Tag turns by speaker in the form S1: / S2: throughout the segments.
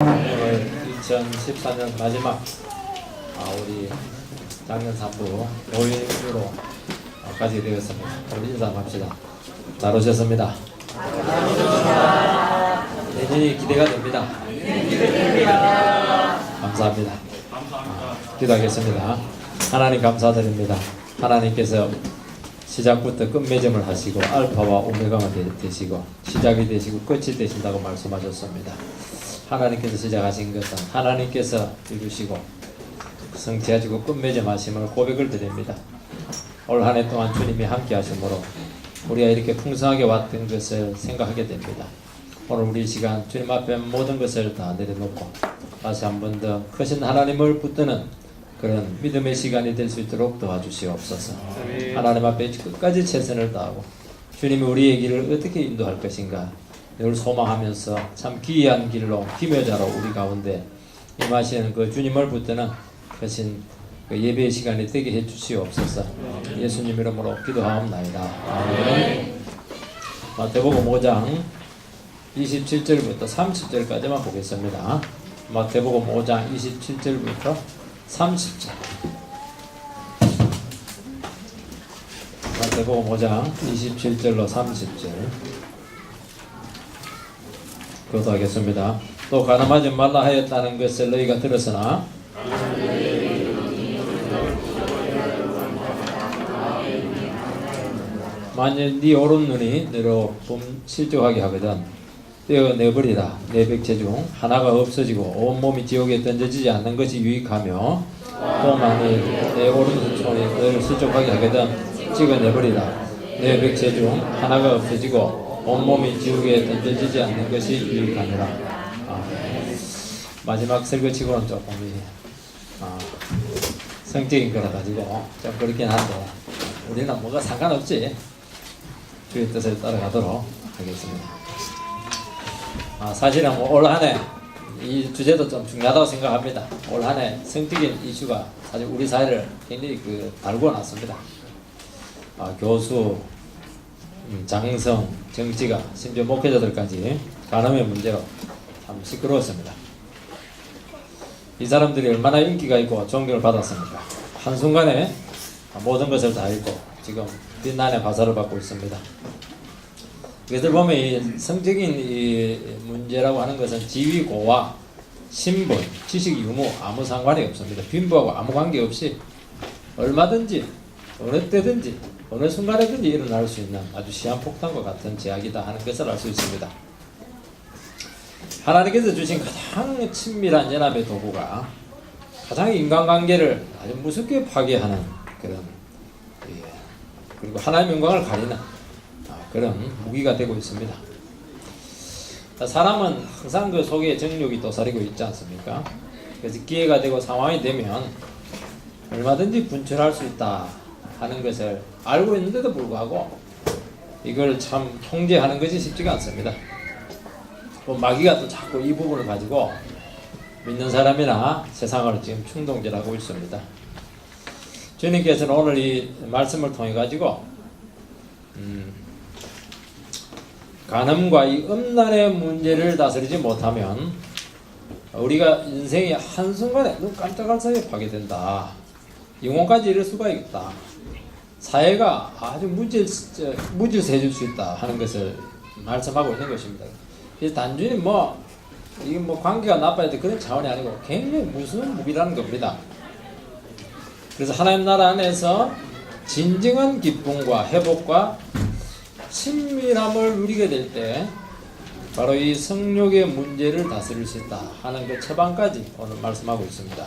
S1: 오늘 2014년 마지막 우리 작년 3부 모임으로 가지게 되었습니다. 우리 인사합시다. 잘 오셨습니다. 내년이 기대가 됩니다. 감사합니다. 기도하겠습니다. 하나님 감사드립니다. 하나님께서 시작부터 끝맺음을 하시고 알파와 오메가가 되시고 시작이 되시고 끝이 되신다고 말씀하셨습니다. 하나님께서 시작하신 것은 하나님께서 이루시고 성취하시고 끝맺음하심을 고백을 드립니다. 올 한 해 동안 주님이 함께 하심으로 우리가 이렇게 풍성하게 왔던 것을 생각하게 됩니다. 오늘 우리 시간 주님 앞에 모든 것을 다 내려놓고 다시 한 번 더 크신 하나님을 붙드는 그런 믿음의 시간이 될 수 있도록 도와주시옵소서. 하나님 앞에 끝까지 최선을 다하고 주님이 우리의 길을 어떻게 인도할 것인가 늘 소망하면서 참 기이한 길로 기묘자로 우리 가운데 임하시는 그 주님을 붙드는 크신 그 예배의 시간이 되게 해주시옵소서. 예수님 이름으로 기도하옵나이다. 아멘. 마태복음 5장 27절부터 30절까지만 보겠습니다. 마태복음 5장 27절부터 30절. 마태복음 5장 27절로 30절. 교도하겠습니다. 또 가늠하지 말라 하였다는 것을 너희가 들었으나 만일 네 오른눈이 너로 실족하게 하거든 떼어내버리라. 내 백체 중 하나가 없어지고 온몸이 지옥에 던져지지 않는 것이 유익하며 또 만일 내 오른손이 너를 실족하게 하거든 찍어내버리라. 내 백체 중 하나가 없어지고 온몸이 지옥에 던져지지 않는 것이 유익하니라. 마지막 설교치고는 조금 성적인 거라 가지고 좀 그렇긴 한데 우리는 뭐가 상관없지. 주의 뜻을 따라가도록 하겠습니다. 사실은 올 한 해 이 주제도 좀 중요하다고 생각합니다. 올 한 해 성적인 이슈가 사실 우리 사회를 굉장히 달구어 놨습니다. 교수, 장성, 정치가 심지어 목회자들까지 간음의 문제로 참 시끄러웠습니다. 이 사람들이 얼마나 인기가 있고 존경을 받았습니까? 한순간에 모든 것을 다 잃고 지금 빛난의 화살을 받고 있습니다. 이것을 보면 이 성적인 이 문제라고 하는 것은 지위고와 신분, 지식 유무 아무 상관이 없습니다. 빈부하고 아무 관계없이 얼마든지 어느 때든지 어느 순간에든지 일어날 수 있는 아주 시한폭탄과 같은 제약이다 하는 것을 알 수 있습니다. 하나님께서 주신 가장 친밀한 연합의 도구가 가장 인간관계를 아주 무섭게 파괴하는 그런 그리고 하나님의 영광을 가리는 그런 무기가 되고 있습니다. 사람은 항상 그 속에 정욕이 도사리고 있지 않습니까? 그래서 기회가 되고 상황이 되면 얼마든지 분출할 수 있다 하는 것을 알고 있는데도 불구하고 이걸 참 통제하는 것이 쉽지가 않습니다. 마귀가 또 자꾸 이 부분을 가지고 믿는 사람이나 세상을 지금 충동질하고 있습니다. 주님께서는 오늘 이 말씀을 통해 가지고 간음과 이 음란의 문제를 다스리지 못하면 우리가 인생이 한순간에 눈 깜짝할 사이에 파괴된다. 영혼까지 이를 수가 있다. 사회가 아주 무질서해질 수 있다 하는 것을 말씀하고 있는 것입니다. 그래서 단순히 이게 관계가 나빠야 돼 그런 차원이 아니고 굉장히 무서운 무기라는 겁니다. 그래서 하나님 나라 안에서 진정한 기쁨과 회복과 친밀함을 누리게 될 때 바로 이 성욕의 문제를 다스릴 수 있다 하는 그 처방까지 오늘 말씀하고 있습니다.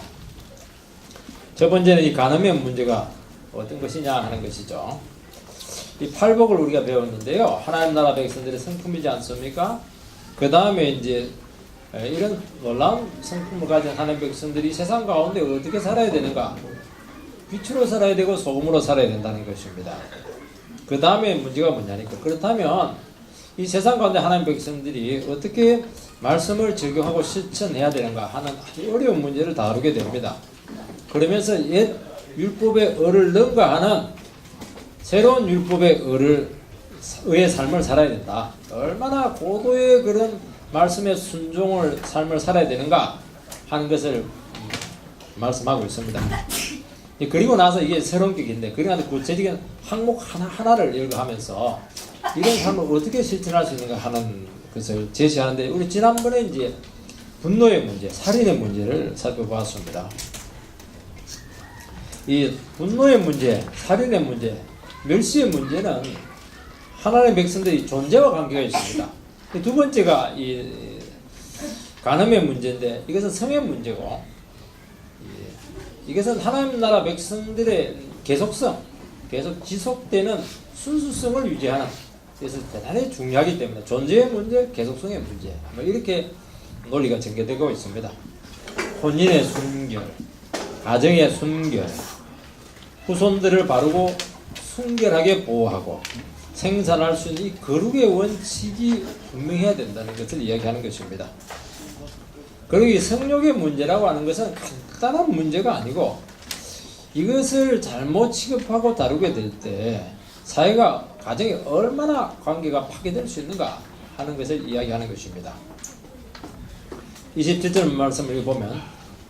S1: 첫 번째는 이 간음의 문제가 어떤 것이냐 하는 것이죠. 이 팔복을 우리가 배웠는데요. 하나님 나라 백성들의 성품이지 않습니까? 그 다음에 이제 이런 놀라운 성품을 가진 하나님 백성들이 세상 가운데 어떻게 살아야 되는가? 빛으로 살아야 되고 소금으로 살아야 된다는 것입니다. 그 다음에 문제가 뭐냐니까 그렇다면 이 세상 가운데 하나님 백성들이 어떻게 말씀을 적용하고 실천해야 되는가 하는 아주 어려운 문제를 다루게 됩니다. 그러면서 옛 율법의 의를 능가하는 새로운 율법의 의의 삶을 살아야 된다. 얼마나 고도의 그런 말씀에 순종을 삶을 살아야 되는가 하는 것을 말씀하고 있습니다. 그리고 나서 이게 새로운 격인데, 그리고 나서 구체적인 항목 하나하나를 열거하면서 이런 삶을 어떻게 실천할 수 있는가 하는 것을 제시하는데, 우리 지난번에 이제 분노의 문제, 살인의 문제를 살펴보았습니다. 이 분노의 문제, 살인의 문제, 멸시의 문제는 하나님의 백성들이 존재와 관계가 있습니다. 두 번째가 이 간음의 문제인데, 이것은 성의 문제고, 이것은 하나님 나라 백성들의 계속성, 계속 지속되는 순수성을 유지하는, 그래서 대단히 중요하기 때문에 존재의 문제, 계속성의 문제, 이렇게 논리가 전개되고 있습니다. 혼인의 순결, 가정의 순결, 후손들을 바르고 순결하게 보호하고 생산할 수 있는 이 거룩의 원칙이 분명해야 된다는 것을 이야기하는 것입니다. 그리고 이 성욕의 문제라고 하는 것은 간단한 문제가 아니고, 이것을 잘못 취급하고 다루게 될 때 사회가, 가정이 얼마나 관계가 파괴될 수 있는가 하는 것을 이야기하는 것입니다. 27절 말씀을 보면,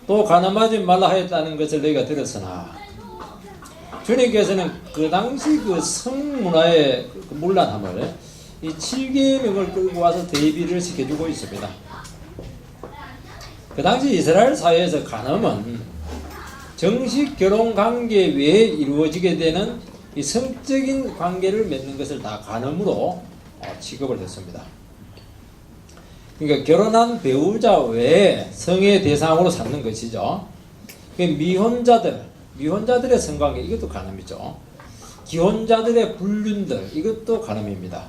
S1: 또 가늠하지 말라 하였다는 것을 너희가 들었으나, 주님께서는 그 당시 그 성문화의 그 문란함을 이 7계명을 끌고 와서 대비를 시켜주고 있습니다. 그 당시 이스라엘 사회에서 간음은 정식 결혼 관계 외에 이루어지게 되는 이 성적인 관계를 맺는 것을 다 간음으로 취급을 했습니다. 그러니까 결혼한 배우자 외에 성의 대상으로 삼는 것이죠. 미혼자들의 성관계, 이것도 간음이죠. 기혼자들의 불륜들, 이것도 간음입니다.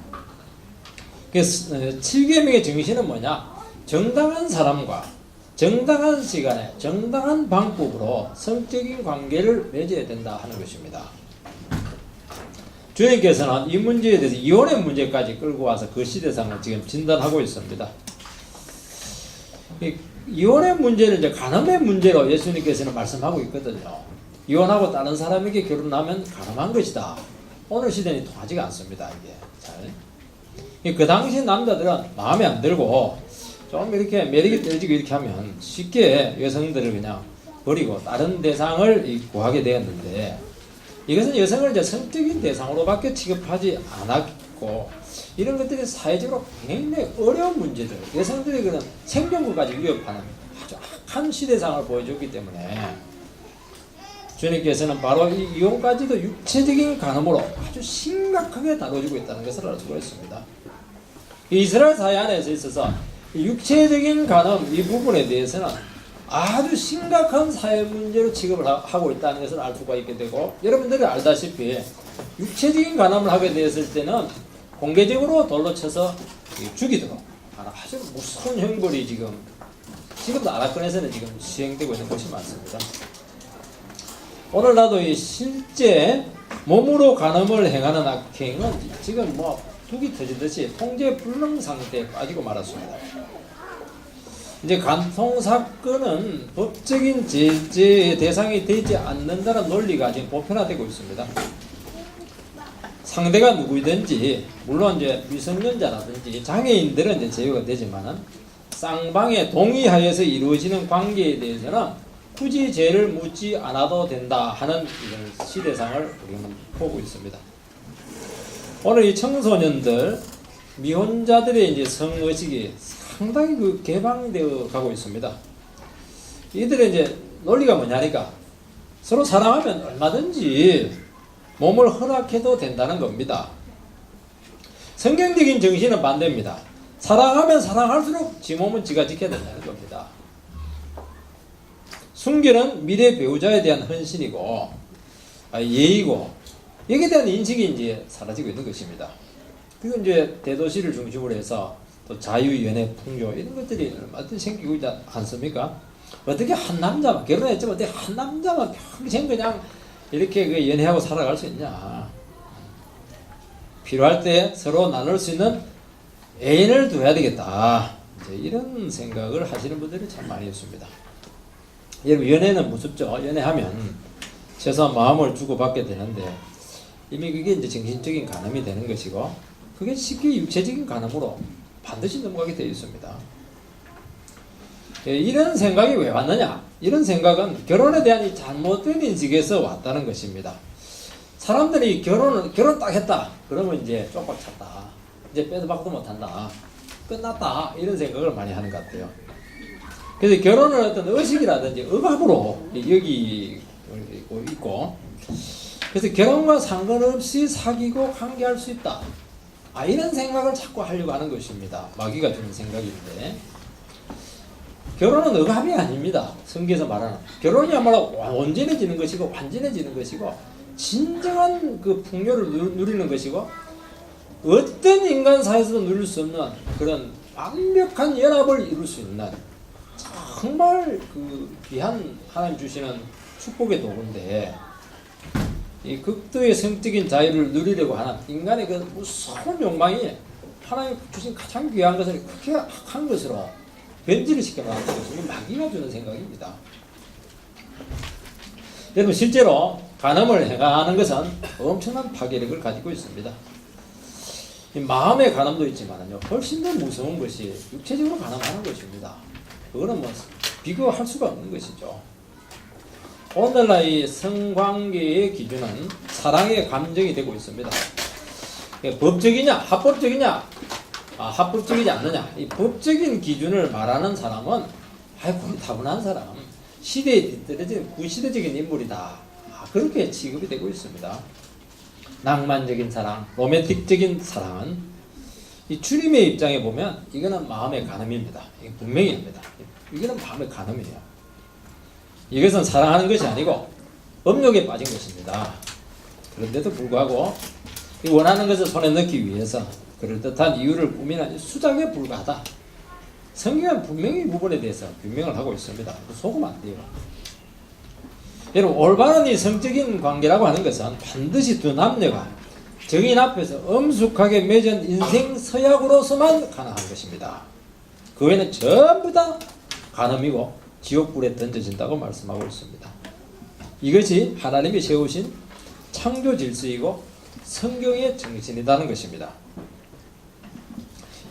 S1: 7계명의 정신은 뭐냐? 정당한 사람과 정당한 시간에 정당한 방법으로 성적인 관계를 맺어야 된다 하는 것입니다. 주님께서는 이 문제에 대해서 이혼의 문제까지 끌고 와서 그 시대상을 지금 진단하고 있습니다. 이혼의 문제를 이제 간음의 문제로 예수님께서는 말씀하고 있거든요. 이혼하고 다른 사람에게 결혼하면 간음한 것이다. 오늘 시대는 통하지가 않습니다. 이게 잘. 그 당시 남자들은 마음에 안 들고 좀 이렇게 매력이 떨어지고 이렇게 하면 쉽게 여성들을 그냥 버리고 다른 대상을 구하게 되었는데, 이것은 여성을 이제 성적인 대상으로밖에 취급하지 않았고, 이런 것들이 사회적으로 굉장히 어려운 문제들, 여성들이 그런 생존권까지 위협하는 아주 악한 시대상을 보여줬기 때문에 주님께서는 바로 이 이혼까지도 육체적인 간음으로 아주 심각하게 다뤄지고 있다는 것을 알 수가 있습니다. 이스라엘 사회 안에서 있어서 육체적인 간음 이 부분에 대해서는 아주 심각한 사회 문제로 취급을 하고 있다는 것을 알 수가 있게 되고, 여러분들이 알다시피 육체적인 간음을 하게 되었을 때는 공개적으로 돌로 쳐서 죽이도록 아주 무서운 형벌이 지금도 아랍권에서는 지금 시행되고 있는 곳이 많습니다. 오늘 나도 이 실제 몸으로 간음을 행하는 악행은 지금 둑이 터지듯이 통제 불능 상태에 빠지고 말았습니다. 이제 간통 사건은 법적인 제재의 대상이 되지 않는다는 논리가 지금 보편화되고 있습니다. 상대가 누구든지, 물론 이제 미성년자라든지 장애인들은 이제 제외가 되지만은 쌍방의 동의하에서 이루어지는 관계에 대해서는 굳이 죄를 묻지 않아도 된다 하는 이런 시대상을 우리는 보고 있습니다. 오늘 이 청소년들, 미혼자들의 이제 성의식이 상당히 개방되어 가고 있습니다. 이들의 이제 논리가 뭐냐니까, 서로 사랑하면 얼마든지 몸을 허락해도 된다는 겁니다. 성경적인 정신은 반대입니다. 사랑하면 사랑할수록 지 몸은 지가 지켜야 된다는 겁니다. 순결은 미래 배우자에 대한 헌신이고 예의고, 여기에 대한 인식이 이제 사라지고 있는 것입니다. 그리고 이제 대도시를 중심으로 해서 또 자유, 연애, 풍요 이런 것들이 얼마든지 생기고 있지 않습니까? 어떻게 한 남자만 결혼했지만 어떻게 한 남자만 평생 그냥 이렇게 그 연애하고 살아갈 수 있냐? 필요할 때 서로 나눌 수 있는 애인을 둬야 되겠다. 이제 이런 생각을 하시는 분들이 참 많이 있습니다. 여러분, 연애는 무섭죠. 연애하면 최소한 마음을 주고받게 되는데 이미 그게 이제 정신적인 간음이 되는 것이고, 그게 쉽게 육체적인 간음으로 반드시 넘어가게 되어 있습니다. 이런 생각이 왜 왔느냐? 이런 생각은 결혼에 대한 이 잘못된 인식에서 왔다는 것입니다. 사람들이 결혼 딱 했다. 그러면 이제 쪽박 찼다. 이제 빼도 박도 못한다. 끝났다. 이런 생각을 많이 하는 것 같아요. 그래서 결혼을 어떤 의식이라든지 억압으로 여기고 있고, 그래서 결혼과 상관없이 사귀고 관계할 수 있다. 이런 생각을 자꾸 하려고 하는 것입니다. 마귀가 주는 생각인데, 결혼은 억압이 아닙니다. 성경에서 말하는 결혼이야말로 온전해지는 것이고 완전해지는 것이고 진정한 그 풍요를 누리는 것이고 어떤 인간 사회에서도 누릴 수 없는 그런 완벽한 연합을 이룰 수 있는 정말 그 귀한 하나님 주시는 축복의 도구인데, 이 극도의 성적인 자유를 누리려고 하는 인간의 그 무서운 욕망이 하나님 주신 가장 귀한 것을 그렇게 악한 것으로 변질을 시켜나가는 것은 마귀가 주는 생각입니다. 여러분, 실제로 간음을 행하는 것은 엄청난 파괴력을 가지고 있습니다. 마음의 간음도 있지만요, 훨씬 더 무서운 것이 육체적으로 간음하는 것입니다. 그거는 뭐 비교할 수가 없는 것이죠. 오늘날 성관계의 기준은 사랑의 감정이 되고 있습니다. 법적이냐 합법적이냐, 합법적이지 않느냐, 이 법적인 기준을 말하는 사람은 거의 타고난 사람, 시대에 뒤떨어진 구시대적인 인물이다, 그렇게 취급이 되고 있습니다. 낭만적인 사랑, 로맨틱적인 사랑은 이 주님의 입장에 보면 이거는 마음의 간음입니다. 이게 분명히 합니다. 이거는 마음의 간음이에요. 이것은 사랑하는 것이 아니고 음욕에 빠진 것입니다. 그런데도 불구하고 원하는 것을 손에 넣기 위해서 그럴듯한 이유를 꾸미는 수작에 불과하다. 성경은 분명히 이 부분에 대해서 변명을 하고 있습니다. 속으면 안 돼요. 여러분, 올바른 이 성적인 관계라고 하는 것은 반드시 두 남녀가 정인 앞에서 엄숙하게 맺은 인생 서약으로서만 가능한 것입니다. 그 외에는 전부 다 간음이고 지옥불에 던져진다고 말씀하고 있습니다. 이것이 하나님이 세우신 창조 질서이고 성경의 정신이라는 것입니다.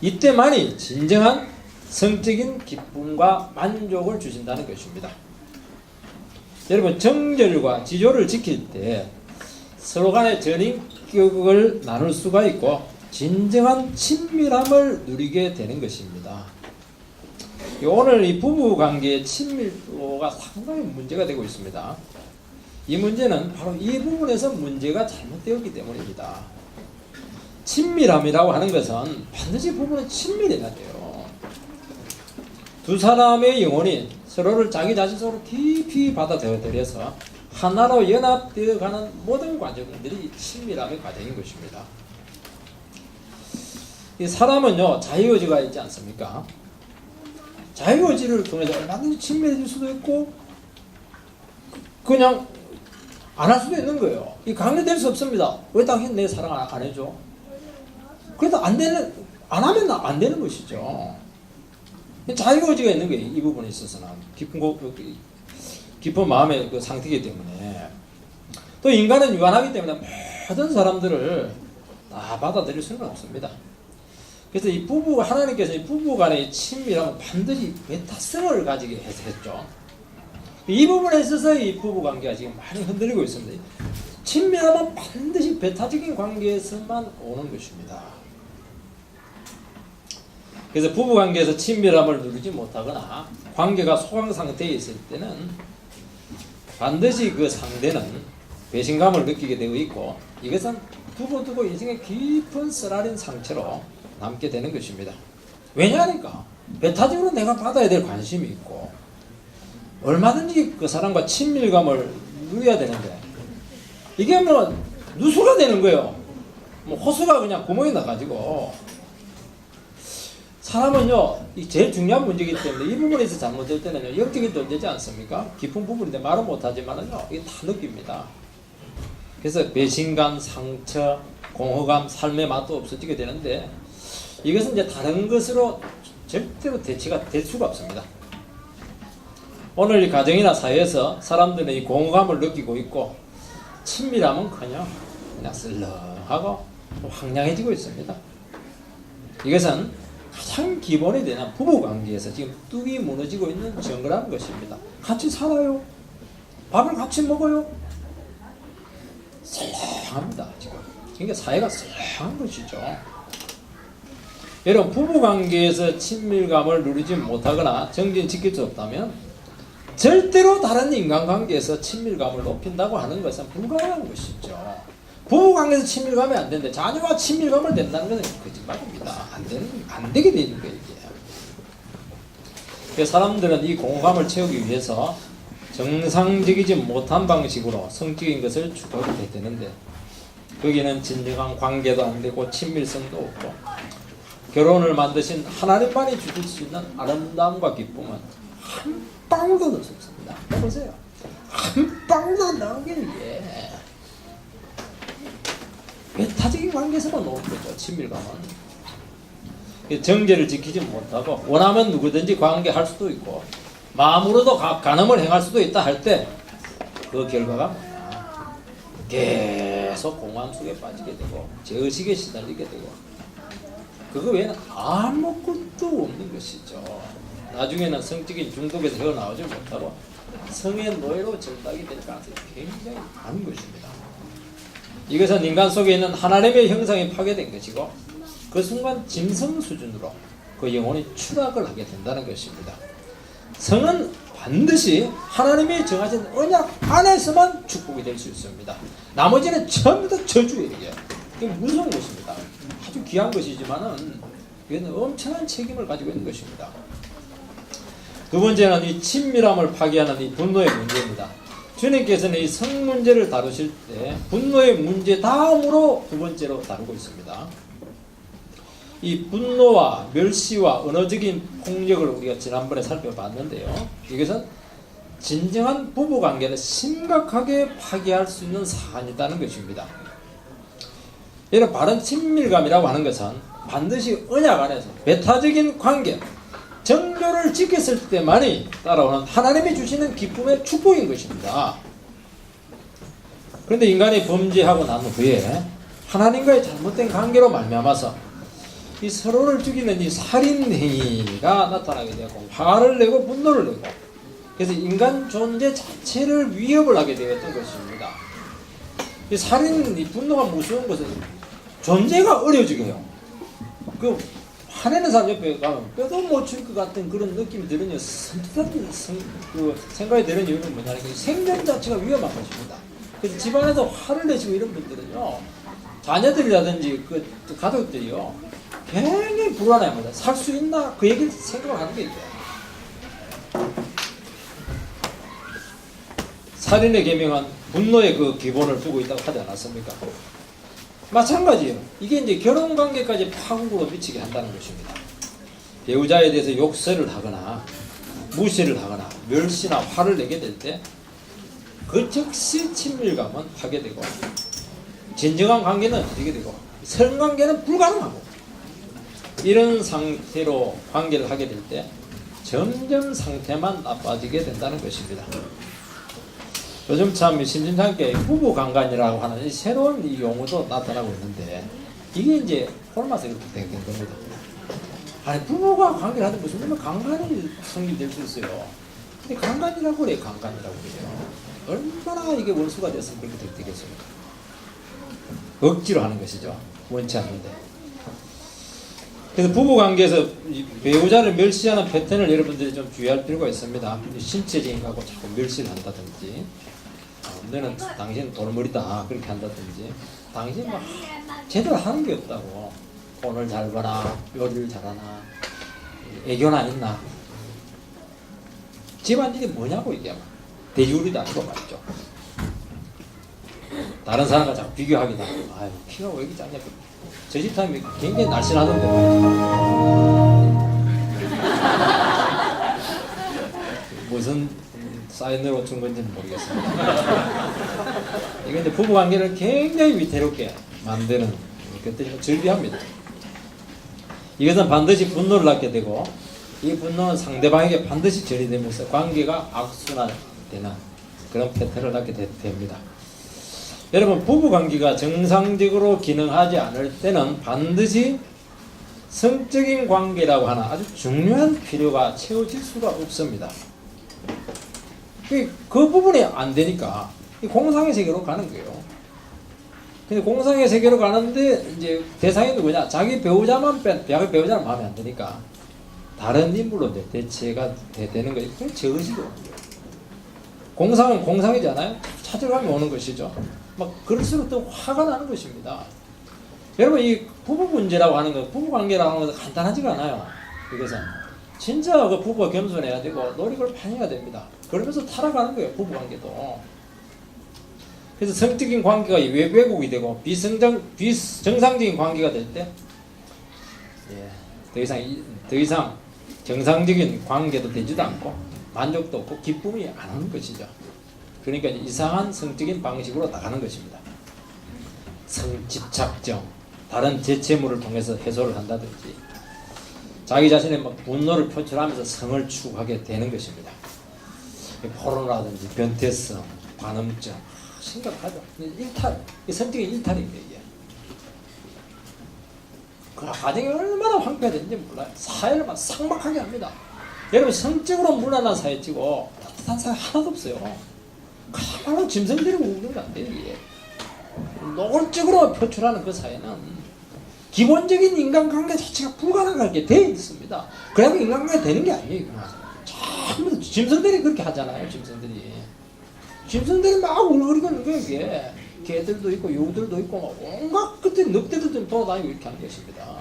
S1: 이때만이 진정한 성적인 기쁨과 만족을 주신다는 것입니다. 여러분, 정절과 지조를 지킬 때 서로 간의 전인격을 나눌 수가 있고 진정한 친밀함을 누리게 되는 것입니다. 오늘 이 부부관계의 친밀도가 상당히 문제가 되고 있습니다. 이 문제는 바로 이 부분에서 문제가 잘못되었기 때문입니다. 친밀함이라고 하는 것은 반드시 부부는 친밀해야 돼요. 두 사람의 영혼이 서로를 자기 자신 속으로 깊이 받아들여서 하나로 연합되어 가는 모든 과정들이 친밀함의 과정인 것입니다. 이 사람은요, 자유의지가 있지 않습니까? 자유의지를 통해서 얼마든지 친밀해질 수도 있고 그냥 안 할 수도 있는 거예요. 이 강요될 수 없습니다. 왜 당신 내 사랑 안 해줘? 그래도 안 하면 안 되는 것이죠. 자유의지가 있는 거예요. 이 부분에 있어서는 깊은 마음의 그 상태이기 때문에. 또 인간은 유한하기 때문에 모든 사람들을 다 받아들일 수는 없습니다. 그래서 이 부부가, 하나님께서 이 부부 간의 친밀함은 반드시 배타성을 가지게 했죠. 이 부분에 있어서 이 부부 관계가 지금 많이 흔들리고 있습니다. 친밀함은 반드시 배타적인 관계에서만 오는 것입니다. 그래서 부부 관계에서 친밀함을 누리지 못하거나 관계가 소강 상태에 있을 때는 반드시 그 상대는 배신감을 느끼게 되어 있고, 이것은 두고두고 인생의 깊은 쓰라린 상처로 남게 되는 것입니다. 왜냐하니까 배타적으로 내가 받아야 될 관심이 있고 얼마든지 그 사람과 친밀감을 누려야 되는데 이게 뭐 누수가 되는 거예요. 뭐 호수가 그냥 구멍이 나가지고. 사람은요, 이 제일 중요한 문제이기 때문에 이 부분에서 잘못될 때는요, 역적이 존재지 않습니까? 깊은 부분인데 말은 못하지만은요, 이게 다 느낍니다. 그래서 배신감, 상처, 공허감, 삶의 맛도 없어지게 되는데, 이것은 이제 다른 것으로 절대로 대치가 될 수가 없습니다. 오늘 이 가정이나 사회에서 사람들은 이 공허감을 느끼고 있고 친밀함은커녕 그냥 쓸렁하고 황량해지고 있습니다. 이것은 가장 기본이 되는 부부관계에서 지금 뚝이 무너지고 있는 정글한 것입니다. 같이 살아요. 밥을 같이 먹어요. 썰렁합니다. 지금. 그러니까 사회가 썰렁한 것이죠. 여러분 부부관계에서 친밀감을 누리지 못하거나 정진 지킬 수 없다면 절대로 다른 인간관계에서 친밀감을 높인다고 하는 것은 불가능한 것이죠. 부부관계에서 친밀감이 안 되는데 자녀와 친밀감을 낸다는 것은 거짓말입니다. 안 되게 되는 거예요. 이게. 사람들은 이 공감을 채우기 위해서 정상적이지 못한 방식으로 성적인 것을 추구하게 되는데 거기는 진정한 관계도 안 되고 친밀성도 없고 결혼을 만드신 하나님만이 주실 수 있는 아름다움과 기쁨은 한 방울도 넣을 수 없습니다. 해보세요. 한 방울도 넣은 게 배타적인 관계에서만 오는 거죠. 친밀감은. 정제를 지키지 못하고 원하면 누구든지 관계할 수도 있고 마음으로도 간음을 행할 수도 있다 할 때 그 결과가 뭐냐. 계속 공황 속에 빠지게 되고 죄의식에 시달리게 되고 그거 외에는 아무것도 없는 것이죠. 나중에는 성적인 중독에서 헤어나오지 못하고 성의 노예로 전락이 될 가능성이 굉장히 많은 것입니다. 이것은 인간 속에 있는 하나님의 형상이 파괴된 것이고 그 순간 짐승 수준으로 그 영혼이 추락을 하게 된다는 것입니다. 성은 반드시 하나님이 정하신 언약 안에서만 축복이 될 수 있습니다. 나머지는 전부 다 저주예요. 이게 무서운 것입니다. 아주 귀한 것이지만은 이건 엄청난 책임을 가지고 있는 것입니다. 두 번째는 이 친밀함을 파괴하는 이 분노의 문제입니다. 주님께서는 이 성 문제를 다루실 때 분노의 문제 다음으로 두 번째로 다루고 있습니다. 이 분노와 멸시와 언어적인 폭력을 우리가 지난번에 살펴봤는데요. 이것은 진정한 부부관계를 심각하게 파괴할 수 있는 사안이라는 것입니다. 이런 바른 친밀감이라고 하는 것은 반드시 언약 안에서 배타적인 관계, 정교를 지켰을 때만이 따라오는 하나님이 주시는 기쁨의 축복인 것입니다. 그런데 인간이 범죄하고 난 후에 하나님과의 잘못된 관계로 말미암아서 이 서로를 죽이는 이 살인 행위가 나타나게 되고 화를 내고 분노를 내고 그래서 인간 존재 자체를 위협을 하게 되었던 것입니다. 이 살인, 이 분노가 무서운 것은 존재가 어려지게 해요. 그 화내는 사람 옆에 가면 뼈도 못 칠 것 같은 그런 느낌이 드는 선뜻한 생각이 드는 이유는 뭐냐면 생존 자체가 위험한 것입니다. 그래서 집안에서 화를 내시고 이런 분들은요, 자녀들이라든지 그 가족들이요 굉장히 불안해합니다. 살 수 있나 그 얘기를 생각을 하는 게 있어요. 살인의 계명은 분노의 그 기본을 두고 있다고 하지 않았습니까? 마찬가지예요. 이게 이제 결혼 관계까지 파국으로 미치게 한다는 것입니다. 배우자에 대해서 욕설을 하거나 무시를 하거나 멸시나 화를 내게 될 때 그 즉시 친밀감은 파괴되고 진정한 관계는 어떻게 되고 성관계는 불가능하고 이런 상태로 관계를 하게 될 때 점점 상태만 나빠지게 된다는 것입니다. 요즘 참 심심찮게 부부간간이라고 하는 새로운 이 용어도 나타나고 있는데 이게 이제 홀마서 이렇게 된 겁니다. 아니 부부가 관계를 하는데 무슨 간간이 성립될 수 있어요. 근데 간간이라고 그래, 간간이라고 그래요. 얼마나 이게 원수가 됐으면 그렇게 되겠습니까? 억지로 하는 것이죠. 원치 않는데. 그래서 부부관계에서 배우자를 멸시하는 패턴을 여러분들이 좀 주의할 필요가 있습니다. 신체적인 거하고 자꾸 멸시를 한다든지 너는 당신 돌머리다 그렇게 한다든지 당신 뭐 제대로 하는 게 없다고 돈을 잘 버나 요리를 잘하나 애교나 있나 집안일이 뭐냐고 이게 대유리도 아니고 말이죠. 다른 사람과 자꾸 비교하기도 하고 아유 키가 왜 이렇게 작냐 저 집 사람이 굉장히 날씬하던데 무슨 사인으로 준 건지는 모르겠습니다. 이게 이제 부부관계를 굉장히 위태롭게 만드는 것들이 즐비합니다. 이것은 반드시 분노를 낳게 되고 이 분노는 상대방에게 반드시 전이되면서 관계가 악순환되는 그런 패턴을 낳게 됩니다. 여러분 부부관계가 정상적으로 기능하지 않을 때는 반드시 성적인 관계라고 하는 아주 중요한 필요가 채워질 수가 없습니다. 그 부분이 안 되니까 공상의 세계로 가는 거예요. 근데 공상의 세계로 가는데 이제 대상이 누구냐? 자기 배우자만 자기 배우자는 마음에 안 드니까 다른 인물로 이제 대체가 되는 거예요. 그게 저것이죠. 공상은 공상이잖아요. 찾아가면 오는 것이죠. 막 그럴수록 더 화가 나는 것입니다. 여러분 이 부부 문제라고 하는 거, 부부 관계라고 하는 것은 간단하지가 않아요. 이것은 진짜 그 부부가 겸손해야 되고 노력을 많이 해야 됩니다. 그러면서 타락하는 거예요. 부부 관계도. 그래서 성적인 관계가 왜곡이 되고 비정상적인 관계가 될 때 더 이상 정상적인 관계도 되지도 않고 만족도 없고 기쁨이 안 오는 것이죠. 그러니까 이상한 성적인 방식으로 나가는 것입니다. 성집착증, 다른 재체물을 통해서 해소를 한다든지 자기 자신의 막 분노를 표출하면서 성을 추구하게 되는 것입니다. 포로라든지 변태성, 관음증 심각하죠. 일탈, 성적인 일탈입니다. 이게. 그 가정이 얼마나 황폐화되는지 몰라요. 사회를 막 삭막하게 합니다. 여러분 성적으로 무난한 사회치고 따뜻한 사회 하나도 없어요. 가만히 짐승 데리고 우는 거 안 돼요. 이게. 노골적으로 표출하는 그 사회는 기본적인 인간관계 자체가 불가능하게 되어 있습니다. 그래야 인간관계 되는 게 아니에요. 전부 짐승들이 그렇게 하잖아요. 짐승들이 막 울거리고 있는 거예요. 이게. 개들도 있고 요들도 있고 막 온갖 끝에 늑대도 좀 돌아다니고 이렇게 하는 것입니다.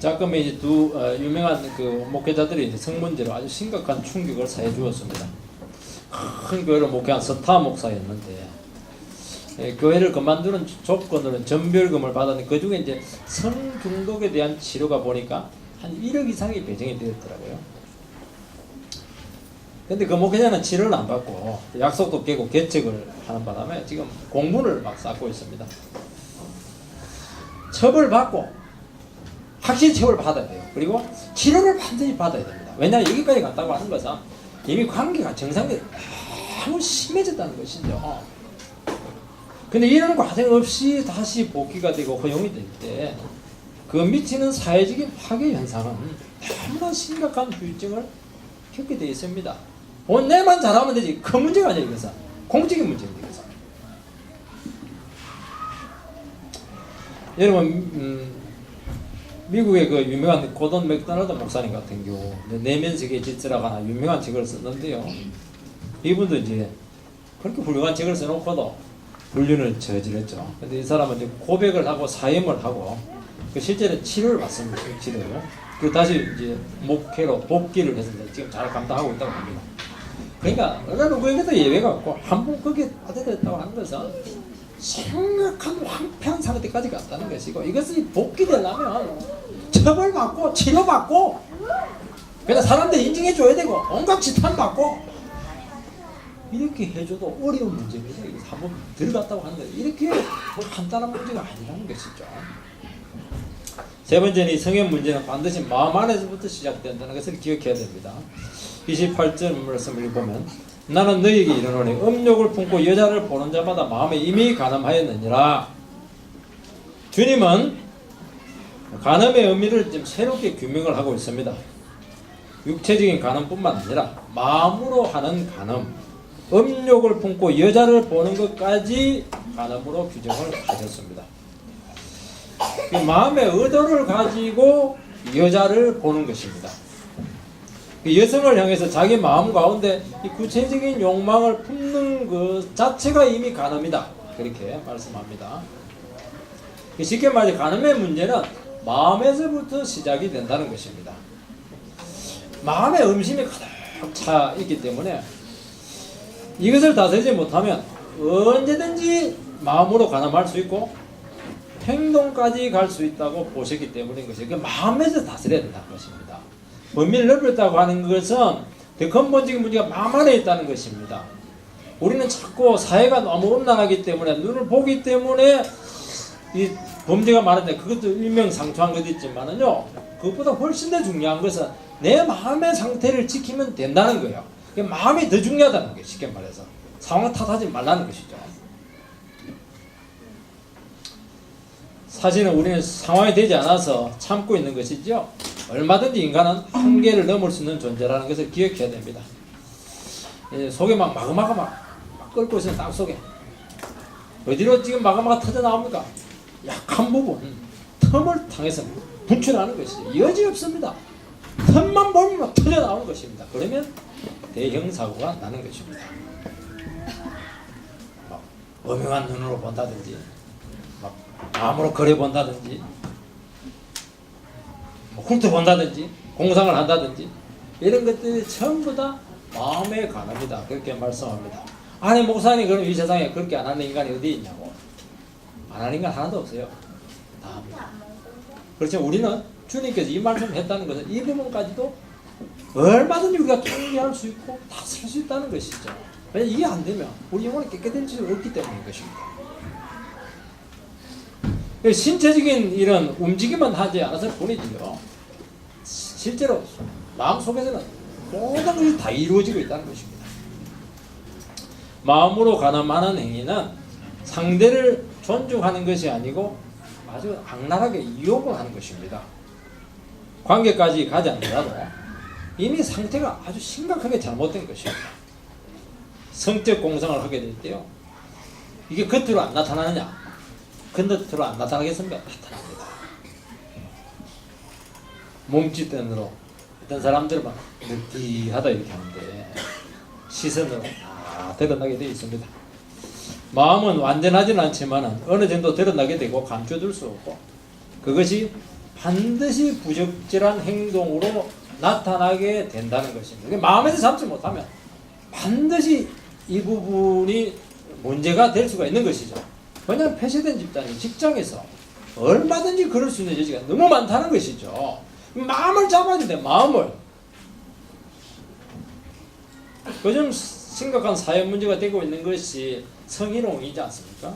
S1: 잠깐만 이제 두 유명한 그 목회자들이 이제 성문제로 아주 심각한 충격을 사해 주었습니다. 큰 교회를 목회한 서타 목사였는데 교회를 그만두는 조건으로는 전별금을 받았는데 그 중에 이제 성중독에 대한 치료가 보니까 한 1억 이상이 배정이 되었더라고요. 근데 그 목회자는 치료를 안 받고 약속도 깨고 개척을 하는 바람에 지금 공문을 막 쌓고 있습니다. 처벌받고 확실히 처벌 받아야 돼요. 그리고 치료를 반드시 받아야 됩니다. 왜냐하면 여기까지 갔다고 하는 것은 이미 관계가 정상적으로 너무 심해졌다는 것이죠. 근데 이런 과정 없이 다시 복귀가 되고 허용이 될 때 그 미치는 사회적인 파괴 현상은 너무나 심각한 후유증을 겪게 되어 있습니다. 내만 잘하면 되지. 그 문제가 아니에요. 이것은 공적인 문제입니다. 이것은. 여러분 미국의 그 유명한 고돈 맥도날드 목사님 같은 경우 내면세계 질서라고 하나 유명한 책을 썼는데요. 이분도 이제 그렇게 훌륭한 책을 써놓고도 불륜을 저질렀죠. 근데 이 사람은 이제 고백을 하고 사임을 하고 그 실제로 치료를 받습니다. 치료를. 그리고 다시 이제 목회로 복귀를 해서 지금 잘 감당하고 있다고 합니다. 그러니까 어느 누구에게도 예외가 없고 한 번 거기에 빠져들었다고 하는 것은 심각한 황폐한 상태까지 갔다는 것이고 이것이 복귀되려면 처벌받고 치료받고 그래서 사람들이 인정해줘야 되고 온갖 지탄받고 이렇게 해줘도 어려운 문제입니다. 한번 들어갔다고 하는 거 이렇게 간단한 문제가 아니라는 것이죠. 세 번째는 이 성형 문제는 반드시 마음 안에서부터 시작된다는 것을 기억해야 됩니다. 28절 말씀을 보면 나는 너희에게 이르노니 음욕을 품고 여자를 보는 자마다 마음에 이미 간음하였느니라. 주님은 간음의 의미를 좀 새롭게 규명을 하고 있습니다. 육체적인 간음뿐만 아니라 마음으로 하는 간음, 음욕을 품고 여자를 보는 것까지 간음으로 규정을 하셨습니다. 마음의 의도를 가지고 여자를 보는 것입니다. 여성을 향해서 자기 마음 가운데 이 구체적인 욕망을 품는 것 자체가 이미 간음이다. 그렇게 말씀합니다. 쉽게 말해 간음의 문제는 마음에서부터 시작이 된다는 것입니다. 마음에 음심이 가득 차 있기 때문에 이것을 다스리지 못하면 언제든지 마음으로 간음할 수 있고 행동까지 갈 수 있다고 보셨기 때문인 것이죠. 그 마음에서 다스려야 된다는 것입니다. 범위를 넓혔다고 하는 것은 더 근본적인 문제가 마음 안에 있다는 것입니다. 우리는 자꾸 사회가 너무 음란하기 때문에 눈을 보기 때문에 이 범죄가 많은데 그것도 일명상초한 것도 있지만은요 그것보다 훨씬 더 중요한 것은 내 마음의 상태를 지키면 된다는 거예요. 마음이 더 중요하다는 거예요. 쉽게 말해서 상황 탓하지 말라는 것이죠. 사실은 우리는 상황이 되지 않아서 참고 있는 것이죠. 얼마든지 인간은 한계를 넘을 수 있는 존재라는 것을 기억해야 됩니다. 속에 막 마그마가 막 끓고 있는 땅 속에 어디로 지금 마그마가 터져 나옵니까? 약한 부분 틈을 통해서 분출하는 것이죠. 여지 없습니다. 틈만 보면 터져 나오는 것입니다. 그러면 대형 사고가 나는 것입니다. 막 엄연한 눈으로 본다든지, 막 마음으로 그려 본다든지, 훑어본다든지, 공상을 한다든지 이런 것들이 전부 다 마음에 관합니다. 그렇게 말씀합니다. 아니 목사님 그럼 이 세상에 그렇게 안 하는 인간이 어디 있냐고. 안 하는 인간 하나도 없어요. 다 합니다. 그렇죠. 우리는 주님께서 이 말씀을 했다는 것은 이 부분까지도 얼마든지 우리가 통제할 수 있고 다스릴 수 있다는 것이죠. 왜냐하면 이게 안 되면 우리 영혼이 깨끗해질 수 없기 때문인 것입니다. 신체적인 이런 움직임만 하지 않아서 뿐이지요. 실제로 마음속에서는 모든 것이 다 이루어지고 있다는 것입니다. 마음으로 가늠하는 행위는 상대를 존중하는 것이 아니고 아주 악랄하게 이용을 하는 것입니다. 관계까지 가지 않더라도 이미 상태가 아주 심각하게 잘못된 것입니다. 성적 공상을 하게 될 때요. 이게 겉으로 안 나타나느냐? 겉으로 안 나타나겠습니까? 나타납니다. 몸짓으로 어떤 사람들은 막 느끼하다 이렇게 하는데 시선으로 다 드러나게 되어 있습니다. 마음은 완전하지는 않지만 어느 정도 드러나게 되고 감춰둘 수 없고 그것이 반드시 부적절한 행동으로 나타나게 된다는 것입니다. 마음에서 잡지 못하면 반드시 이 부분이 문제가 될 수가 있는 것이죠. 왜냐하면 폐쇄된 집단이 직장에서 얼마든지 그럴 수 있는 여지가 너무 많다는 것이죠. 마음을 잡아야 되는데 마음을 요즘 심각한 사회 문제가 되고 있는 것이 성희롱이지 않습니까?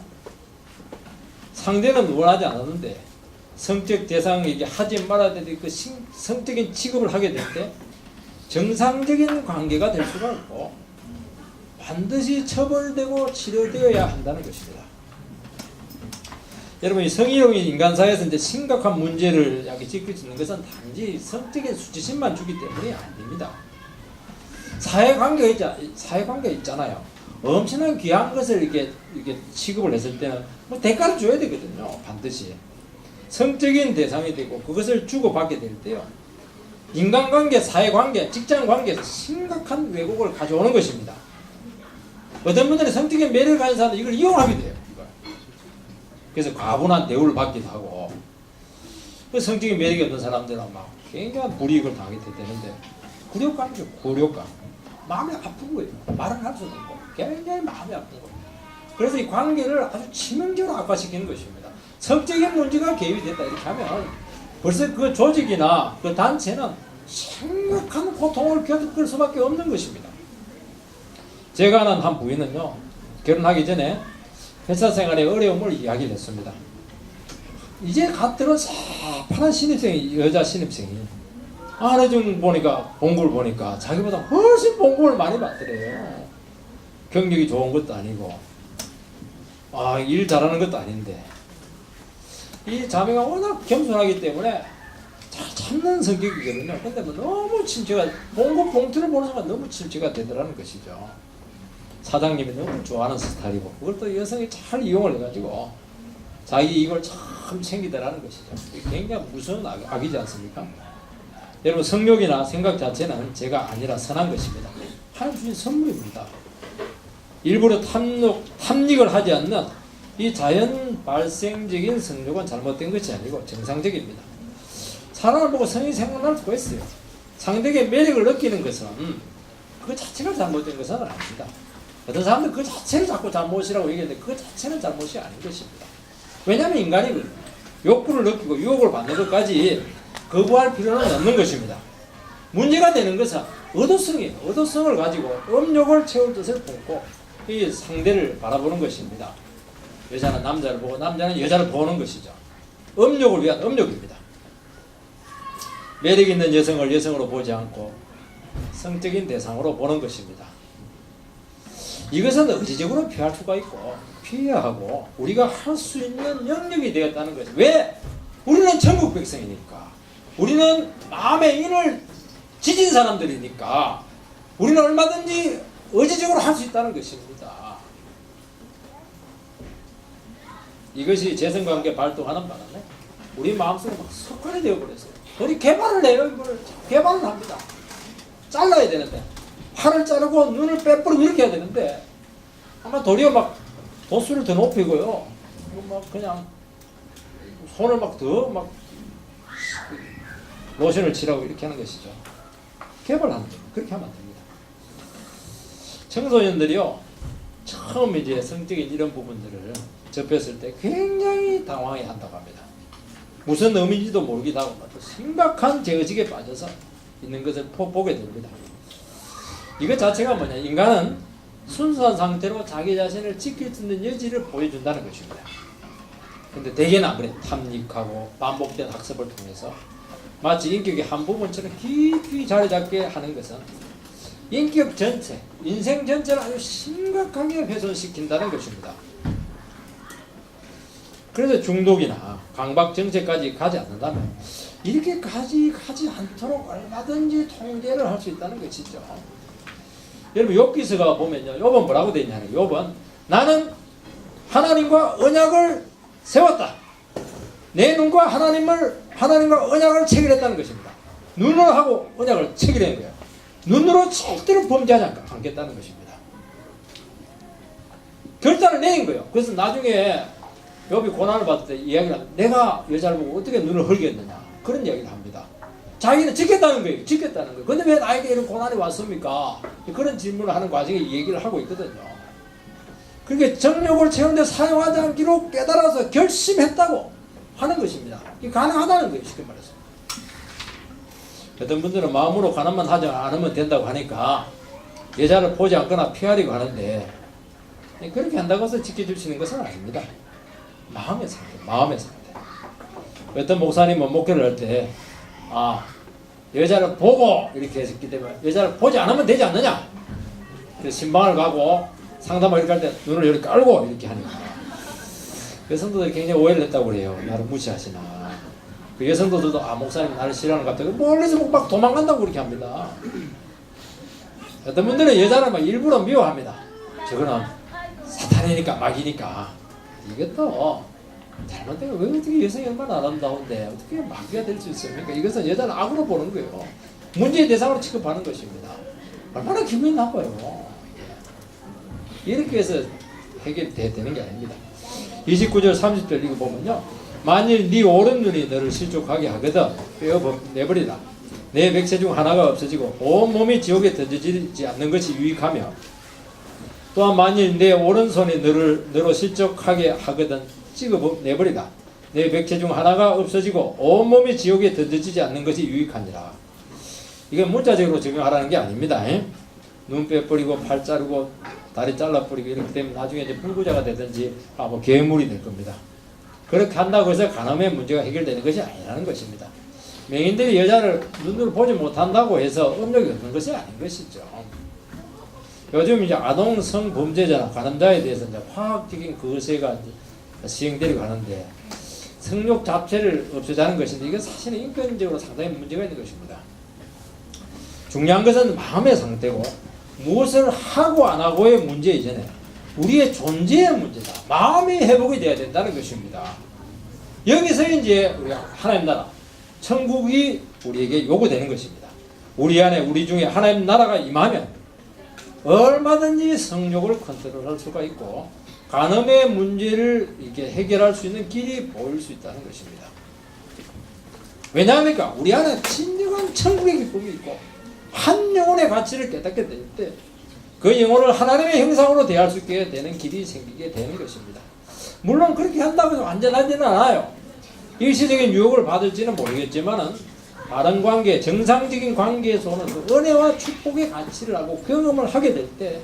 S1: 상대는 원하지 않았는데 성적 대상에게 하지 말아야 될 그 성적인 취급을 하게 될 때 정상적인 관계가 될 수가 없고 반드시 처벌되고 치료되어야 한다는 것입니다. 여러분 이 성희롱이 인간사회에서 이제 심각한 문제를 야기시킬 수 있는 것은 단지 성적인 수치심만 주기 때문이 아닙니다. 사회관계가 있잖아요. 엄청난 귀한 것을 이렇게 취급을 했을 때는 뭐 대가를 줘야 되거든요. 반드시. 성적인 대상이 되고 그것을 주고받게 될 때요. 인간관계, 사회관계, 직장관계에서 심각한 왜곡을 가져오는 것입니다. 어떤 분들은 성적인 매력을 가진 사람은 이걸 이용하게 돼요. 그래서 과분한 대우를 받기도 하고 성적인 매력이 없는 사람들은 막 굉장한 불이익을 당하게 되는데 굴욕감이죠. 굴욕감. 마음이 아픈 거예요. 말은 할 수도 없고 굉장히 마음이 아픈 거예요. 그래서 이 관계를 아주 치명적으로 악화시키는 것입니다. 성적인 문제가 개입이 됐다 이렇게 하면 벌써 그 조직이나 그 단체는 심각한 고통을 겪을 수밖에 없는 것입니다. 제가 아는 한 부인은요. 결혼하기 전에 회사 생활의 어려움을 이야기를 했습니다. 이제 갓 들은 새파란 신입생이 여자 신입생이 아내 좀 보니까 봉구를 보니까 자기보다 훨씬 봉구를 많이 받더래요. 경력이 좋은 것도 아니고 일 잘하는 것도 아닌데 이 자매가 워낙 겸손하기 때문에 잘 참는 성격이거든요. 근데 뭐 너무 침체가 봉구 봉투를 보는 순간 너무 침체가 되더라는 것이죠. 사장님이 너무 좋아하는 스타일이고 그걸 또 여성이 잘 이용을 해가지고 자기 이걸 참 챙기더라는 것이죠. 굉장히 무서운 악이지 않습니까? 여러분 성욕이나 생각 자체는 제가 아니라 선한 것입니다. 하나님 주신 선물입니다. 일부러 탐닉을 하지 않는 이 자연 발생적인 성욕은 잘못된 것이 아니고 정상적입니다. 사람을 보고 성이 생각날 수가 있어요. 상대에게 매력을 느끼는 것은 그 자체가 잘못된 것은 아닙니다. 어떤 사람들은 그 자체를 자꾸 잘못이라고 얘기하는데 그 자체는 잘못이 아닌 것입니다. 왜냐하면 인간이 욕구를 느끼고 유혹을 받는 것까지 거부할 필요는 없는 것입니다. 문제가 되는 것은 의도성이에요. 의도성을 가지고 음욕을 채울 뜻을 품고 이 상대를 바라보는 것입니다. 여자는 남자를 보고 남자는 여자를 보는 것이죠. 음욕을 위한 음욕입니다. 매력 있는 여성을 여성으로 보지 않고 성적인 대상으로 보는 것입니다. 이것은 의지적으로 피할 수가 있고 피해야 하고 우리가 할 수 있는 영역이 되었다는 거죠. 왜? 우리는 천국 백성이니까. 우리는 마음의 인을 지진 사람들이니까 우리는 얼마든지 의지적으로 할 수 있다는 것입니다. 이것이 재성관계 발동하는 바람에 우리 마음속에 막 석관이 되어버렸어요. 우리 개발을 해요. 이걸 개발을 합니다. 잘라야 되는데 팔을 자르고 눈을 빼버리고 이렇게 해야 되는데 아마 도리어 막 도수를 더 높이고요. 막 그냥 손을 막 더 막 로션을 칠하고 이렇게 하는 것이죠. 개발하는 거예요. 그렇게 하면 안 됩니다. 청소년들이요, 처음 이제 성적인 이런 부분들을 접했을 때 굉장히 당황해 한다고 합니다. 무슨 의미인지도 모르기도 하고 심각한 제의식에 빠져서 있는 것을 보게 됩니다. 이것 자체가 뭐냐? 인간은 순수한 상태로 자기 자신을 지킬 수 있는 여지를 보여준다는 것입니다. 근데 대개는 아무래도 탐닉하고 반복된 학습을 통해서 마치 인격의 한 부분처럼 깊이 자리 잡게 하는 것은 인격 전체, 인생 전체를 아주 심각하게 훼손시킨다는 것입니다. 그래서 중독이나 강박 정체까지 가지 않는다면 이렇게까지 가지 않도록 얼마든지 통제를 할 수 있다는 것이죠. 여러분 욥기서가 보면요, 욥은 뭐라고 되어 있냐면 욥은 나는 하나님과 언약을 세웠다. 내 눈과 하나님과 언약을 체결했다는 것입니다. 눈으로 하고 언약을 체결한 거예요. 눈으로 절대로 범죄하지 않겠다는 것입니다. 결단을 내린 거예요. 그래서 나중에 욥이 고난을 받을 때 이야기를 합니다. 내가 여자를 보고 어떻게 눈을 헐겠느냐 그런 이야기를 합니다. 자기는 지켰다는 거예요. 지켰다는 거예요. 근데 왜 나에게 이런 고난이 왔습니까? 그런 질문을 하는 과정에 얘기를 하고 있거든요. 그렇게 정욕을 채우는데 사용하지 않기로 깨달아서 결심했다고 하는 것입니다. 이게 가능하다는 거예요. 쉽게 말해서. 어떤 분들은 마음으로 가난만 하지 않으면 된다고 하니까 여자를 보지 않거나 피하려고 하는데 그렇게 한다고 해서 지켜줄 수 있는 것은 아닙니다. 마음의 상태. 어떤 목사님은 목회를 할 때 여자를 보고 이렇게 했기 때문에 여자를 보지 않으면 되지 않느냐. 그래서 신방을 가고 상담을 이렇게 할 때 눈을 이렇게 깔고 이렇게 하니까 여성도들이 굉장히 오해를 했다고 그래요. 나를 무시하시나. 그 여성도들도 목사님 나를 싫어하는 것 같다고 멀리서 막 도망간다고 그렇게 합니다. 어떤 분들은 여자를 막 일부러 미워합니다. 저거는 사탄이니까 마귀니까. 이것도 잘못된 거 왜 어떻게 여성이 얼마나 아름다운데 어떻게 마귀가 될 수 있습니까? 이것은 여자를 악으로 보는 거예요. 문제의 대상으로 취급하는 것입니다. 얼마나 기분이 나빠요. 이렇게 해서 해결이 되는 게 아닙니다. 29절 30절 이거 보면요, 만일 네 오른 눈이 너를 실족하게 하거든 빼어 내버리라. 내 백세 중 하나가 없어지고 온 몸이 지옥에 던져지지 않는 것이 유익하며 또한 만일 내 오른손이 너로 실족하게 하거든 찍어 내버리라. 내 백세 중 하나가 없어지고 온 몸이 지옥에 던져지지 않는 것이 유익하니라. 이건 문자적으로 적용하라는 게 아닙니다. 눈 빼버리고 팔 자르고 다리 잘라버리고 이렇게 되면 나중에 이제 불구자가 되든지 뭐 괴물이 될 겁니다. 그렇게 한다고 해서 간암의 문제가 해결되는 것이 아니라는 것입니다. 맹인들이 여자를 눈으로 보지 못한다고 해서 업력이 없는 것이 아닌 것이죠. 요즘 이제 아동 성범죄자나 간암자에 대해서 이제 화학적인 거세가 시행되려고 하는데 성욕 자체를 없애자는 것인데 이건 사실은 인권적으로 상당히 문제가 있는 것입니다. 중요한 것은 마음의 상태고 무엇을 하고 안 하고의 문제 이전에 우리의 존재의 문제다. 마음이 회복이 돼야 된다는 것입니다. 여기서 이제 우리가 하나님 나라, 천국이 우리에게 요구되는 것입니다. 우리 안에 우리 중에 하나님 나라가 임하면 얼마든지 성욕을 컨트롤할 수가 있고 간음의 문제를 이렇게 해결할 수 있는 길이 보일 수 있다는 것입니다. 왜냐합니까? 우리 안에 진정한 천국의 기쁨이 있고 한 영혼의 가치를 깨닫게 될 때 그 영혼을 하나님의 형상으로 대할 수 있게 되는 길이 생기게 되는 것입니다. 물론 그렇게 한다고 해서 완전하지는 않아요. 일시적인 유혹을 받을지는 모르겠지만은 바른 관계, 정상적인 관계에서 오는 그 은혜와 축복의 가치를 하고 경험을 하게 될 때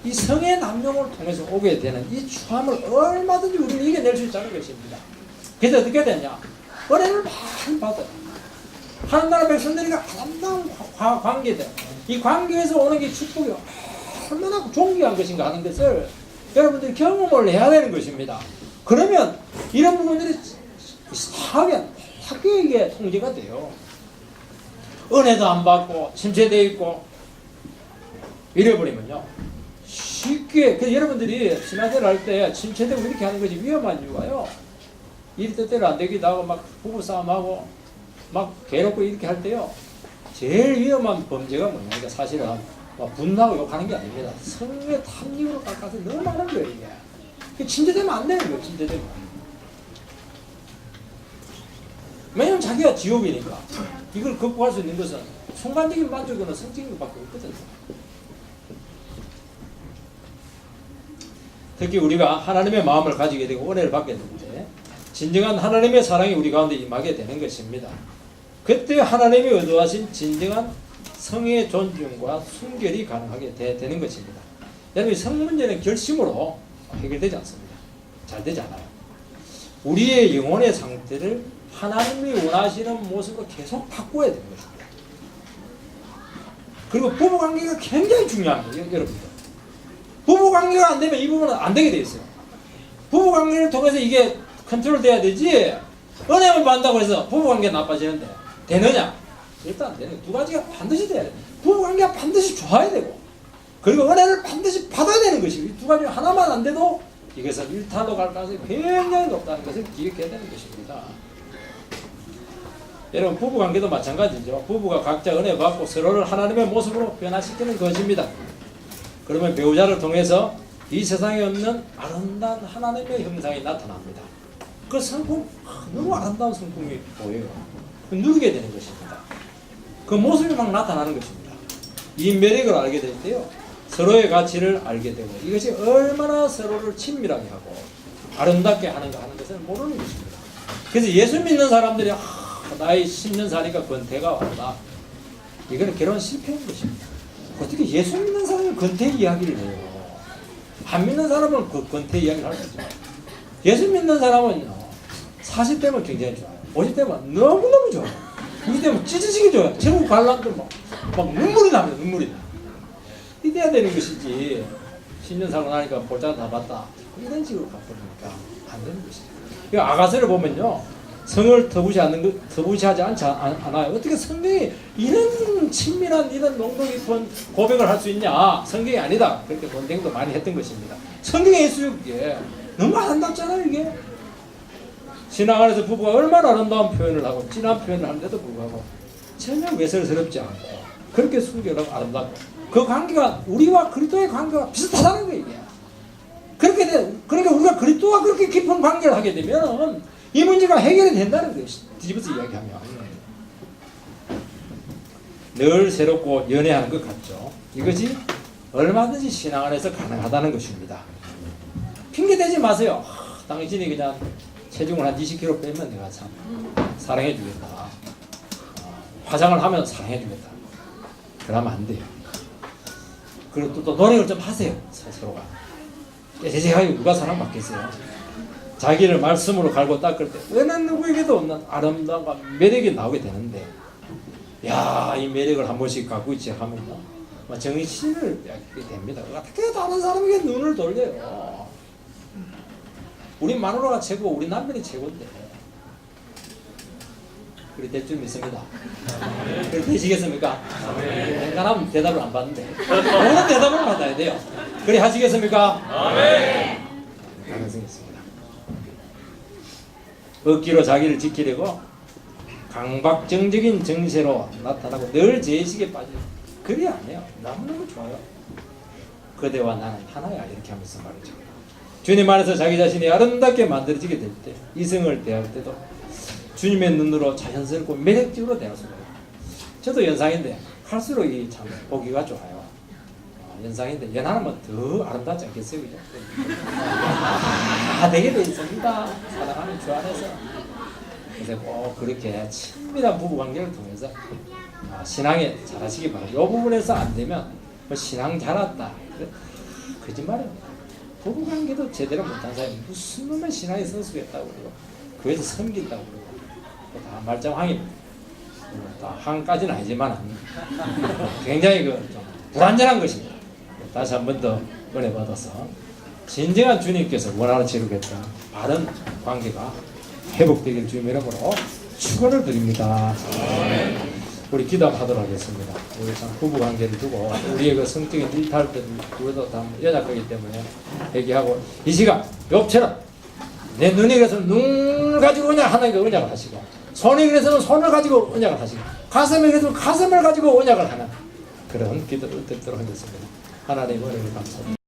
S1: 이 성의 남용을 통해서 오게 되는 이 추함을 얼마든지 우리는 이겨낼 수 있다는 것입니다. 그래서 어떻게 되냐? 은혜를 많이 받아요. 하나님 백성들이가 아름다운 관계들, 이 관계에서 오는 게 축복이 얼마나 존귀한 것인가 하는 것을 여러분들이 경험을 해야 되는 것입니다. 그러면 이런 부분들이 이상하게 학교에게 통제가 돼요. 은혜도 안 받고 침체되어 있고 이래버리면요 쉽게. 그래서 여러분들이 신앙생활 할 때 침체되고 이렇게 하는 것이 위험한 이유가요, 일 뜻대로 안 되기도 하고 막 부부싸움하고 막 괴롭고 이렇게 할 때요, 제일 위험한 범죄가 뭐냐니까 사실은 막 분노하고 욕하는 게 아닙니다. 성의 탐닉으로 가까워서 너무 많은 거예요. 이게 침체되면 안 되는 거예요. 침체되면. 왜냐면 자기가 지옥이니까. 이걸 극복할 수 있는 것은 순간적인 만족이나 성적인 것밖에 없거든요. 특히 우리가 하나님의 마음을 가지게 되고 은혜를 받게 되는데 진정한 하나님의 사랑이 우리 가운데 임하게 되는 것입니다. 그때 하나님이 의도하신 진정한 성의 존중과 순결이 가능하게 되는 것입니다. 여러분, 성 문제는 결심으로 해결되지 않습니다. 잘 되지 않아요. 우리의 영혼의 상태를 하나님이 원하시는 모습으로 계속 바꿔야 되는 것입니다. 그리고 부부관계가 굉장히 중요합니다. 여러분들, 부부관계가 안 되면 이 부분은 안 되게 돼 있어요. 부부관계를 통해서 이게 컨트롤 돼야 되지, 은혜만 받는다고 해서 부부관계 나빠지는데 되느냐? 일단 안 되는 거예요. 두 가지가 반드시 돼야 돼요. 부부관계가 반드시 좋아야 되고, 그리고 은혜를 반드시 받아야 되는 것이고, 이 두 가지 하나만 안 돼도 이것은 일탈로 갈 가능성이 굉장히 높다는 것을 기억해야 되는 것입니다. 여러분, 부부관계도 마찬가지죠. 부부가 각자 은혜 받고 서로를 하나님의 모습으로 변화시키는 것입니다. 그러면 배우자를 통해서 이 세상에 없는 아름다운 하나님의 형상이 나타납니다. 그 성품, 너무 아름다운 성품이 보여요. 누리게 되는 것입니다. 그 모습이 막 나타나는 것입니다. 이 매력을 알게 될 때요, 서로의 가치를 알게 되고, 이것이 얼마나 서로를 친밀하게 하고 아름답게 하는가 하는 것을 모르는 것입니다. 그래서 예수 믿는 사람들이 나이 10년 사니까 권태가 왔다, 이거는 결혼 실패인 것입니다. 어떻게 예수 믿는 사람이 권태 이야기를 해요? 안 믿는 사람은 그 권태 이야기를 할 수 있죠. 예수 믿는 사람은요, 40대면 굉장히 좋아요. 50대면 너무너무 좋아요. 60대면 찢어지게 좋아요. 전국 관람도 막 눈물이 납니다. 눈물이 나. 이래야 되는 것이지, 10년 살고 나니까 볼장 다 봤다, 이런 식으로 가버리니까 안 되는 것이죠. 이 아가서를 보면요, 성을 터부시하지 않아요. 어떻게 성경이 이런 친밀한, 이런 농도 깊은 고백을 할 수 있냐? 성경이 아니다. 그렇게 논쟁도 많이 했던 것입니다. 성경에 있어요. 이게 너무 아름답잖아요. 이게 신앙 안에서 부부가 얼마나 아름다운 표현을 하고 진한 표현을 하는데도 불구하고 전혀 외설스럽지 않고 그렇게 순결하고 아름답고, 그 관계가 우리와 그리스도의 관계가 비슷하다는 거예요. 이게 그렇게 그러니까 우리가 그리스도와 그렇게 깊은 관계를 하게 되면 이 문제가 해결이 된다는 거예요. 뒤집어서 이야기하면 늘 새롭고 연애하는 것 같죠. 이것이 얼마든지 신앙 안에서 가능하다는 것입니다. 핑계대지 마세요. 당신이 그냥 체중을 한 20kg 빼면 내가 참 사랑해 주겠다, 화장을 하면 사랑해 주겠다, 그러면 안 돼요. 그리고 또 노력을 좀 하세요. 서로가. 제가 누가 사랑받겠어요? 자기를 말씀으로 갈고 닦을 때 왜난 누구에게도 없는 아름다움과 매력이 나오게 되는데, 야, 이 매력을 한 번씩 갖고 있지 하면요, 정신을 빼앗기게 됩니다. 어떻게 다른 사람에게 눈을 돌려요? 우리 마누라가 최고, 우리 남편이 최고인데. 그리 될 줄 믿습니다. 그리 되시겠습니까? 앵간하면 대답을 안 받는데 오늘 대답을 받아야 돼요. 그리 하시겠습니까? 가능성이 있습니다. 억지로 자기를 지키려고 강박정적인 정세로 나타나고 늘 제식에 빠져요. 그리 안 해요. 너무너무 좋아요. 그대와 나는 하나야, 이렇게 하면서 말이죠. 주님 안에서 자기 자신이 아름답게 만들어지게 될 때, 이성을 대할 때도 주님의 눈으로 자연스럽고 매력적으로 대할 수가 있어요. 저도 연상인데 할수록 이 참 보기가 좋아요. 연상인데 연하면 더 아름답지 않겠어요? 그죠? 되게 돼 있습니다. 사랑하는 주 안에서. 그래서 꼭 그렇게 친밀한 부부관계를 통해서 신앙에 잘하시기 바랍니다. 이 부분에서 안 되면 신앙 잘했다, 거짓말입니다. 부부관계도 제대로 못한 사람이 무슨 놈의 신앙에 성숙했다고 그러고 교회에서 섬긴다고 그러고 다 말짱황입니다. 다 항까지는 아니지만 굉장히 좀 불완전한 것입니다. 다시 한 번 더 은혜 받아서 진정한 주님께서 원하는 치르겠다. 바른 관계가 회복되길 주님의 이름으로 축원을 드립니다. 우리 기도하도록 하겠습니다. 우리 참 부부 관계를 두고 우리의 그 성격이 일탈된 우리도 다 연약하기 때문에 얘기하고 이 시간 욥처럼 내 눈이 그래서 눈을 가지고 하나님께 언약을 하시고 손이 그래서는 손을 가지고 언약을 하시고 가슴이 그래서 가슴을 가지고 언약을 하는 그런 기도를 듣도록 하겠습니다. 하나님 은혜를 감사합니다.